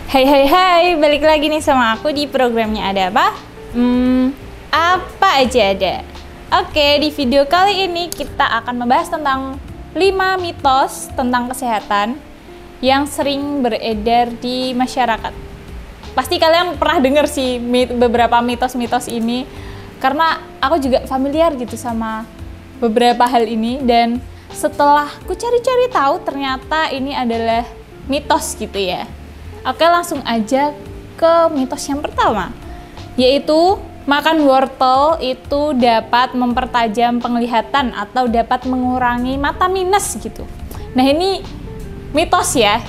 Hai hai hai, balik lagi nih sama aku di programnya Ada Apa? Apa aja ada. Oke, di video kali ini kita akan membahas tentang 5 mitos tentang kesehatan yang sering beredar di masyarakat. Pasti kalian pernah dengar sih beberapa mitos-mitos ini, karena aku juga familiar gitu sama beberapa hal ini, dan setelah ku cari-cari tahu ternyata ini adalah mitos gitu ya. Oke, langsung aja ke mitos yang pertama, yaitu makan wortel itu dapat mempertajam penglihatan atau dapat mengurangi mata minus gitu. Nah, ini mitos ya.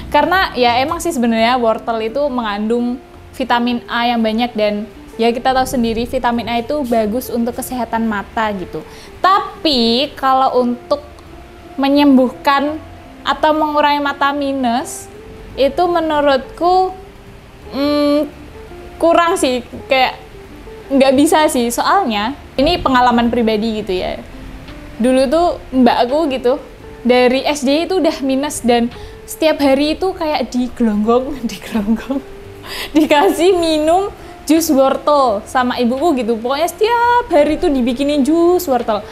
Karena ya emang sih sebenarnya wortel itu mengandung vitamin A yang banyak, dan ya kita tahu sendiri vitamin A itu bagus untuk kesehatan mata gitu. Tapi kalau untuk menyembuhkan atau mengurangi mata minus itu menurutku kurang sih, kayak nggak bisa sih. Soalnya ini pengalaman pribadi gitu ya. Dulu tuh mbak aku gitu dari SD itu udah minus, dan setiap hari itu kayak digelonggong dikasih minum jus wortel sama ibuku gitu. Pokoknya setiap hari itu dibikinin jus wortel,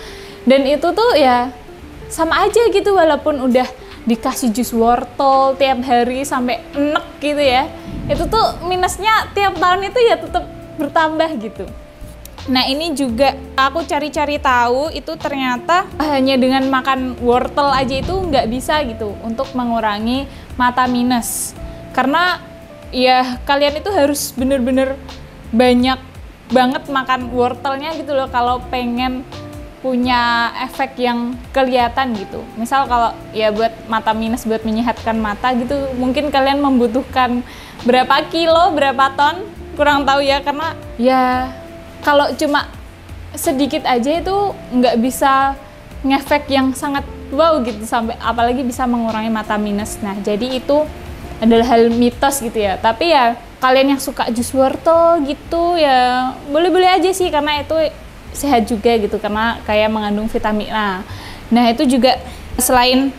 dan itu tuh ya sama aja gitu, walaupun udah dikasih jus wortel tiap hari sampai enek gitu ya, itu tuh minusnya tiap tahun itu ya tetap bertambah gitu. Nah, ini juga aku cari-cari tahu, itu ternyata hanya dengan makan wortel aja itu nggak bisa gitu untuk mengurangi mata minus. Karena ya kalian itu harus bener-bener banyak banget makan wortelnya gitu loh kalau pengen punya efek yang kelihatan gitu. Misal kalau ya buat mata minus, buat menyehatkan mata gitu, mungkin kalian membutuhkan berapa kilo, berapa ton, kurang tahu ya, karena ya kalau cuma sedikit aja itu nggak bisa ngefek yang sangat wow gitu, sampai apalagi bisa mengurangi mata minus. Nah, jadi itu adalah hal mitos gitu ya. Tapi ya kalian yang suka jus wortel gitu ya boleh-boleh aja sih, karena itu sehat juga gitu, karena kayak mengandung vitamin A. Nah, itu juga selain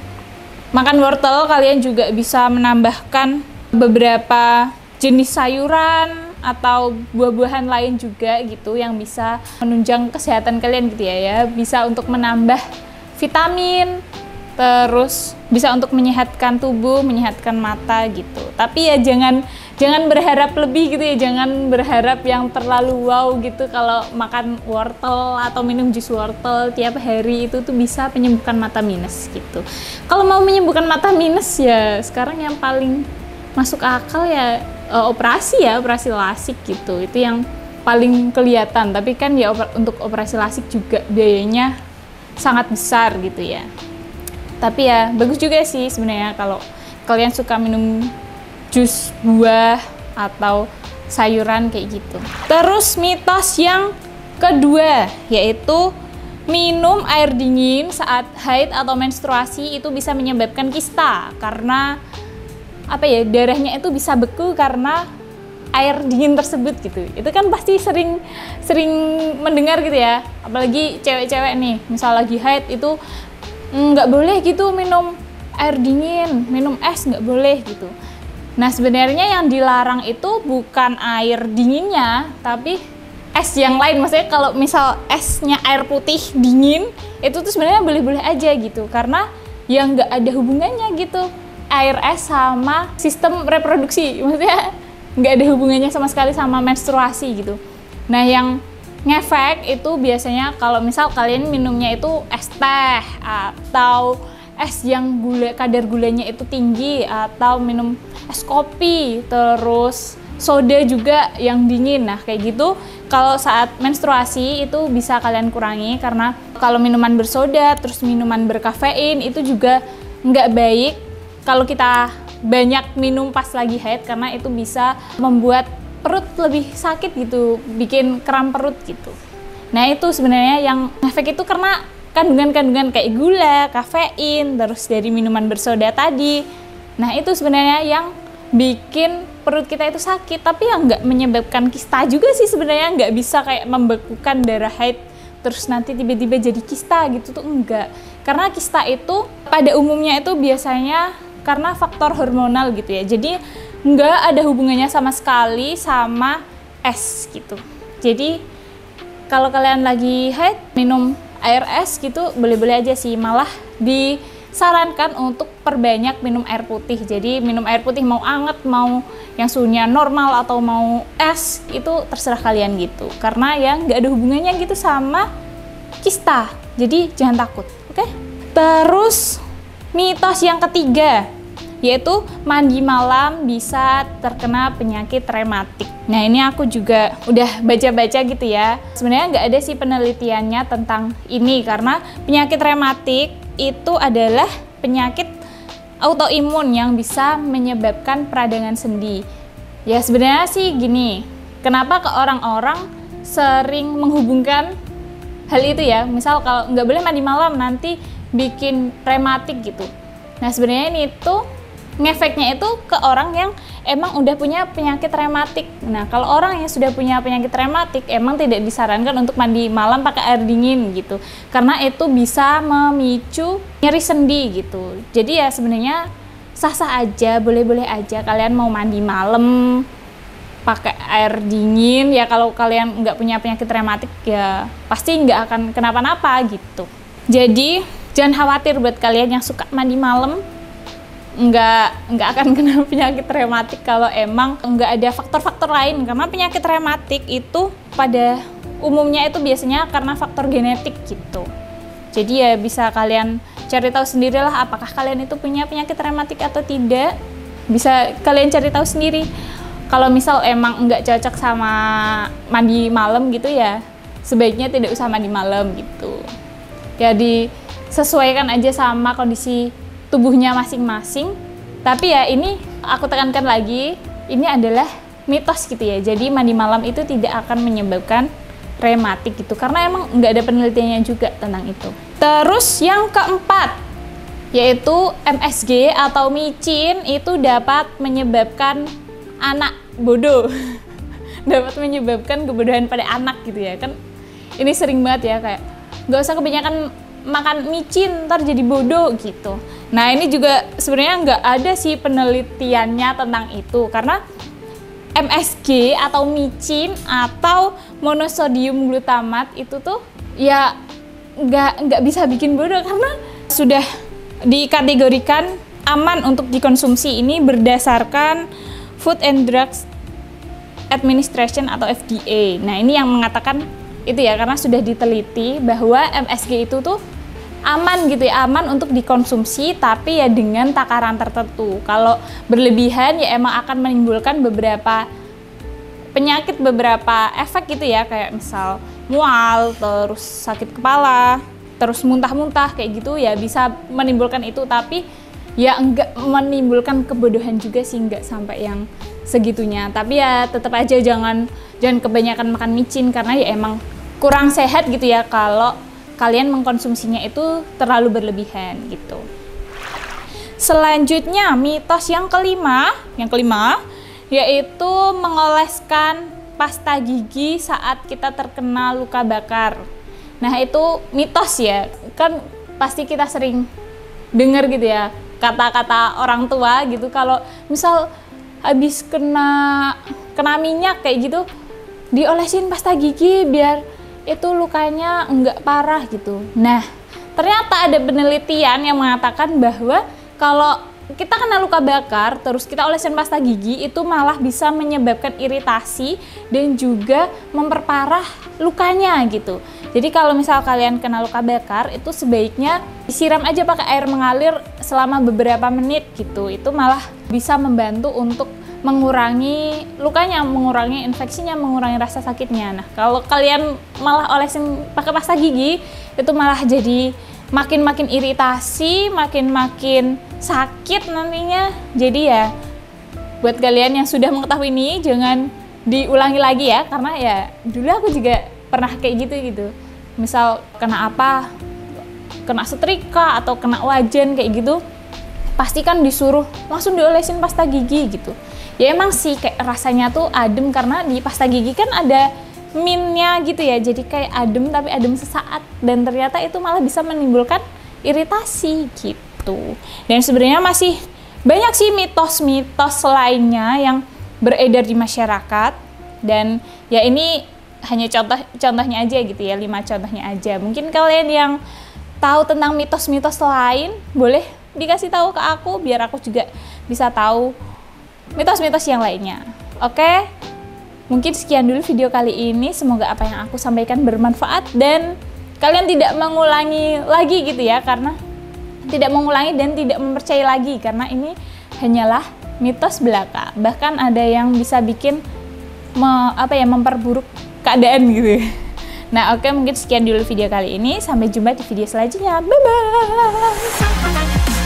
makan wortel, kalian juga bisa menambahkan beberapa jenis sayuran atau buah-buahan lain juga gitu yang bisa menunjang kesehatan kalian gitu ya. Bisa untuk menambah vitamin, terus bisa untuk menyehatkan tubuh, menyehatkan mata gitu. Tapi ya jangan berharap lebih gitu ya, jangan berharap yang terlalu wow gitu kalau makan wortel atau minum jus wortel tiap hari itu tuh bisa menyembuhkan mata minus gitu. Kalau mau menyembuhkan mata minus ya sekarang yang paling masuk akal ya operasi lasik gitu. Itu yang paling kelihatan, tapi kan ya untuk operasi lasik juga biayanya sangat besar gitu ya. Tapi ya bagus juga sih sebenarnya kalau kalian suka minum jus buah atau sayuran kayak gitu. Terus mitos yang kedua, yaitu minum air dingin saat haid atau menstruasi itu bisa menyebabkan kista, karena apa ya, darahnya itu bisa beku karena air dingin tersebut gitu. Itu kan pasti sering mendengar gitu ya, apalagi cewek-cewek nih, misal lagi haid itu nggak boleh gitu minum air dingin, minum es nggak boleh gitu. Nah, sebenarnya yang dilarang itu bukan air dinginnya, tapi es yang lain. Maksudnya kalau misal esnya air putih dingin, itu tuh sebenarnya boleh-boleh aja gitu, karena ya nggak ada hubungannya gitu air es sama sistem reproduksi. Maksudnya nggak ada hubungannya sama sekali sama menstruasi gitu. Nah, yang ngefek itu biasanya kalau misal kalian minumnya itu es teh atau es yang kadar gulanya itu tinggi, atau minum es kopi, terus soda juga yang dingin. Nah, kayak gitu kalau saat menstruasi itu bisa kalian kurangi, karena kalau minuman bersoda terus minuman berkafein itu juga nggak baik kalau kita banyak minum pas lagi haid, karena itu bisa membuat perut lebih sakit gitu, bikin kram perut gitu. Nah, itu sebenarnya yang efek itu karena kandungan-kandungan kayak gula, kafein, terus dari minuman bersoda tadi. Nah, itu sebenarnya yang bikin perut kita itu sakit, tapi yang nggak menyebabkan kista juga sih sebenarnya. Nggak bisa kayak membekukan darah haid terus nanti tiba-tiba jadi kista gitu tuh, enggak. Karena kista itu pada umumnya itu biasanya karena faktor hormonal gitu ya. Jadi nggak ada hubungannya sama sekali sama es gitu. Jadi kalau kalian lagi haid minum air es gitu boleh-boleh aja sih, malah disarankan untuk perbanyak minum air putih. Jadi minum air putih mau anget, mau yang suhunya normal atau mau es, itu terserah kalian gitu. Karena ya nggak ada hubungannya gitu sama kista. Jadi jangan takut, oke? Terus mitos yang ketiga, yaitu mandi malam bisa terkena penyakit rematik. Nah ini aku juga udah baca-baca gitu ya. Sebenarnya nggak ada sih penelitiannya tentang ini, karena penyakit rematik itu adalah penyakit autoimun yang bisa menyebabkan peradangan sendi. Ya sebenarnya sih gini, kenapa ke orang-orang sering menghubungkan hal itu ya, misal kalau nggak boleh mandi malam nanti bikin rematik gitu. Nah sebenarnya ini tuh ngefeknya itu ke orang yang emang udah punya penyakit rematik. Nah kalau orang yang sudah punya penyakit rematik emang tidak disarankan untuk mandi malam pakai air dingin gitu, karena itu bisa memicu nyeri sendi gitu. Jadi ya sebenarnya sah-sah aja, boleh-boleh aja kalian mau mandi malam pakai air dingin ya. Kalau kalian nggak punya penyakit rematik ya pasti nggak akan kenapa-napa gitu. Jadi jangan khawatir buat kalian yang suka mandi malam, nggak akan kena penyakit rematik kalau emang nggak ada faktor-faktor lain. Karena penyakit rematik itu pada umumnya itu biasanya karena faktor genetik gitu. Jadi ya bisa kalian cari tahu sendirilah apakah kalian itu punya penyakit rematik atau tidak. Bisa kalian cari tahu sendiri. Kalau misal emang nggak cocok sama mandi malam gitu ya sebaiknya tidak usah mandi malam gitu. Ya disesuaikan aja sama kondisi tubuhnya masing-masing. Tapi ya ini aku tekankan lagi, ini adalah mitos gitu ya. Jadi mandi malam itu tidak akan menyebabkan rematik gitu, karena emang nggak ada penelitiannya juga tentang itu. Terus yang keempat, yaitu MSG atau micin itu dapat menyebabkan anak bodoh. Dapat menyebabkan kebodohan pada anak gitu ya kan. Ini sering banget ya, kayak nggak usah kebanyakan makan micin ntar jadi bodoh gitu. Nah ini juga sebenarnya nggak ada sih penelitiannya tentang itu, karena MSG atau micin atau monosodium glutamat itu tuh ya nggak bisa bikin bodoh, karena sudah dikategorikan aman untuk dikonsumsi ini berdasarkan Food and Drugs Administration atau FDA. Nah ini yang mengatakan itu ya, karena sudah diteliti bahwa MSG itu tuh aman gitu ya, aman untuk dikonsumsi tapi ya dengan takaran tertentu. Kalau berlebihan ya emang akan menimbulkan beberapa penyakit, beberapa efek gitu ya, kayak misal mual, terus sakit kepala, terus muntah-muntah kayak gitu ya bisa menimbulkan itu. Tapi ya enggak menimbulkan kebodohan juga sih, enggak sampai yang segitunya. Tapi ya tetap aja jangan kebanyakan makan micin, karena ya emang kurang sehat gitu ya kalau kalian mengkonsumsinya itu terlalu berlebihan gitu. Selanjutnya mitos yang kelima yaitu mengoleskan pasta gigi saat kita terkena luka bakar. Nah itu mitos ya, kan pasti kita sering dengar gitu ya kata-kata orang tua gitu, kalau misal habis kena minyak kayak gitu diolesin pasta gigi biar itu lukanya enggak parah gitu. Nah ternyata ada penelitian yang mengatakan bahwa kalau kita kena luka bakar terus kita olesin pasta gigi itu malah bisa menyebabkan iritasi dan juga memperparah lukanya gitu. Jadi kalau misal kalian kena luka bakar itu sebaiknya disiram aja pakai air mengalir selama beberapa menit gitu. Itu malah bisa membantu untuk mengurangi lukanya, mengurangi infeksinya, mengurangi rasa sakitnya. Nah kalau kalian malah olesin pakai pasta gigi itu malah jadi makin iritasi, makin sakit nantinya. Jadi ya buat kalian yang sudah mengetahui ini jangan diulangi lagi ya, karena ya dulu aku juga pernah kayak gitu. Misal kena apa, kena setrika atau kena wajan kayak gitu, pasti kan disuruh langsung diolesin pasta gigi gitu. Ya emang sih kayak rasanya tuh adem, karena di pasta gigi kan ada mintnya gitu ya, jadi kayak adem tapi adem sesaat, dan ternyata itu malah bisa menimbulkan iritasi gitu. Dan sebenarnya masih banyak sih mitos-mitos lainnya yang beredar di masyarakat, dan ya ini hanya contohnya aja gitu ya, 5 contohnya aja. Mungkin kalian yang tahu tentang mitos-mitos lain boleh dikasih tahu ke aku biar aku juga bisa tahu mitos-mitos yang lainnya. Oke? Mungkin sekian dulu video kali ini. Semoga apa yang aku sampaikan bermanfaat dan kalian tidak mengulangi lagi gitu ya, karena tidak mengulangi dan tidak mempercayai lagi, karena ini hanyalah mitos belaka. Bahkan ada yang bisa bikin memperburuk keadaan gitu. Nah, oke, mungkin sekian dulu video kali ini. Sampai jumpa di video selanjutnya. Bye bye.